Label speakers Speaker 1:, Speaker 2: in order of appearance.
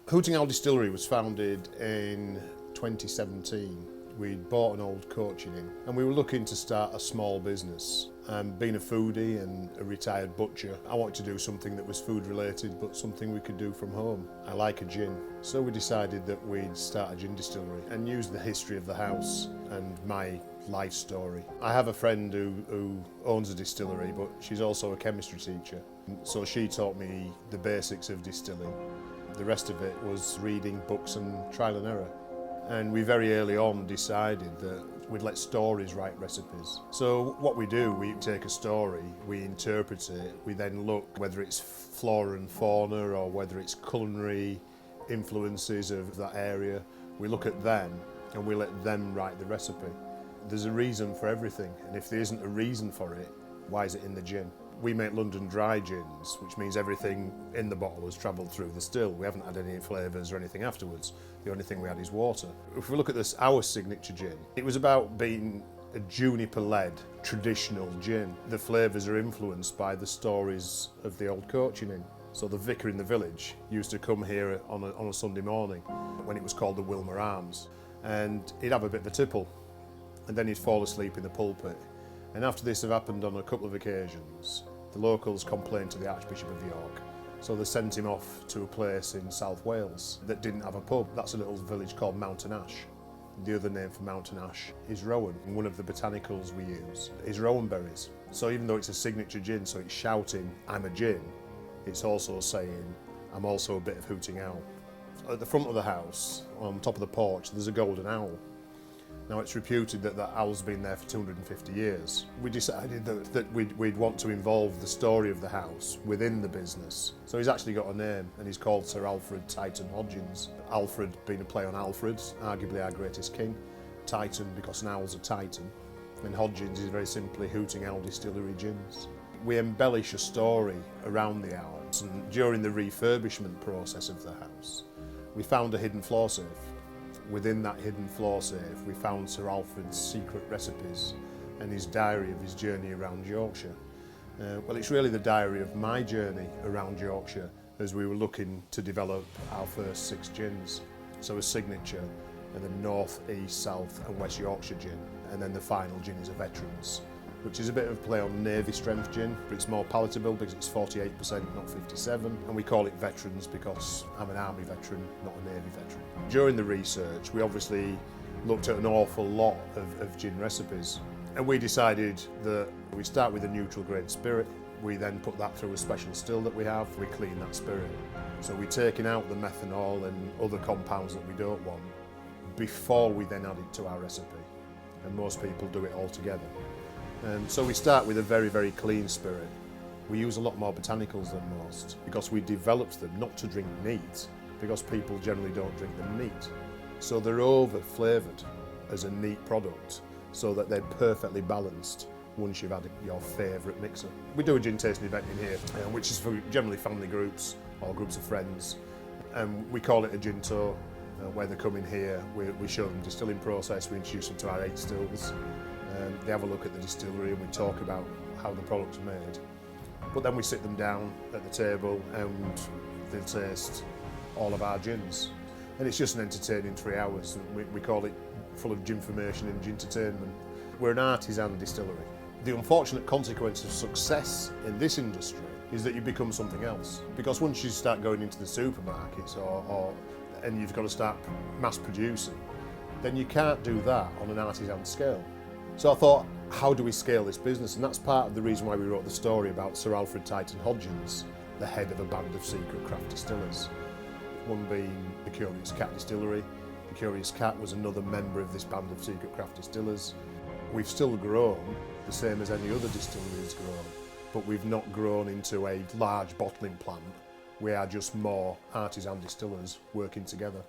Speaker 1: Hooting Distillery was founded in 2017. We'd bought an old coaching inn and we were looking to start a small business. Being a foodie and a retired butcher, I wanted to do something that was food related but something we could do from home. I like a gin, so we decided that we'd start a gin distillery and use the history of the house and my life story. I have a friend who owns a distillery, but she's also a chemistry teacher, so she taught me the basics of distilling. The rest of it was reading books and trial and error. And we very early on decided that we'd let stories write recipes. So what we do, we take a story, we interpret it, we then look whether it's flora and fauna or whether it's culinary influences of that area. We look at them and we let them write the recipe. There's a reason for everything, and if there isn't a reason for it, why is it in the gin? We make London dry gins, which means everything in the bottle has travelled through the still. We haven't had any flavours or anything afterwards. The only thing we had is water. If we look at this, our signature gin, it was about being a juniper-led traditional gin. The flavours are influenced by the stories of the old coaching inn. So the vicar in the village used to come here on a Sunday morning when it was called the Wilmer Arms, and he'd have a bit of a tipple, and then he'd fall asleep in the pulpit. And after this had happened on a couple of occasions, the locals complained to the Archbishop of York. So they sent him off to a place in South Wales that didn't have a pub. That's a little village called Mountain Ash. The other name for Mountain Ash is rowan. And one of the botanicals we use is rowan berries. So even though it's a signature gin, so it's shouting, I'm a gin, it's also saying, I'm also a bit of hooting owl. At the front of the house, on top of the porch, there's a golden owl. Now it's reputed that that owl's been there for 250 years. We decided that we'd want to involve the story of the house within the business. So he's actually got a name, and he's called Sir Alfred Titan Hodgins. Alfred being a play on Alfred, arguably our greatest king. Titan because an owl's a titan. And Hodgins is very simply Hooting Owl Distillery gins. We embellish a story around the owls, and during the refurbishment process of the house, we found a hidden floor safe. Within that hidden floor safe, we found Sir Alfred's secret recipes and his diary of his journey around Yorkshire. Well, it's really the diary of my journey around Yorkshire as we were looking to develop our first 6 gins. So a signature, and then North, East, South and West Yorkshire gin, and then the final gin is a Veterans, which is a bit of a play on Navy strength gin, but it's more palatable because it's 48%, not 57%, and we call it Veterans because I'm an Army veteran, not a Navy veteran. During the research, we obviously looked at an awful lot of gin recipes, and we decided that we start with a neutral grade spirit, we then put that through a special still that we have, we clean that spirit. So we're taking out the methanol and other compounds that we don't want before we then add it to our recipe, and most people do it all together. So we start with a very, very clean spirit. We use a lot more botanicals than most because we developed them not to drink neat, because people generally don't drink them neat. So they're over-flavoured as a neat product so that they're perfectly balanced once you've had your favourite mixer. We do a gin tasting event in here, which is for generally family groups or groups of friends. We call it a gin tour, where they come in here, we show them the distilling process, we introduce them to our 8 stills. They have a look at the distillery and we talk about how the product's made. But then we sit them down at the table and they taste all of our gins. And it's just an entertaining 3 hours. We call it full of ginformation and gintertainment. We're an artisan distillery. The unfortunate consequence of success in this industry is that you become something else. Because once you start going into the supermarkets and you've got to start mass producing, then you can't do that on an artisan scale. So I thought, how do we scale this business? And that's part of the reason why we wrote the story about Sir Alfred Titan Hodgins, the head of a band of secret craft distillers. One being the Curious Cat Distillery. The Curious Cat was another member of this band of secret craft distillers. We've still grown the same as any other distillery has grown, but we've not grown into a large bottling plant. We are just more artisan distillers working together.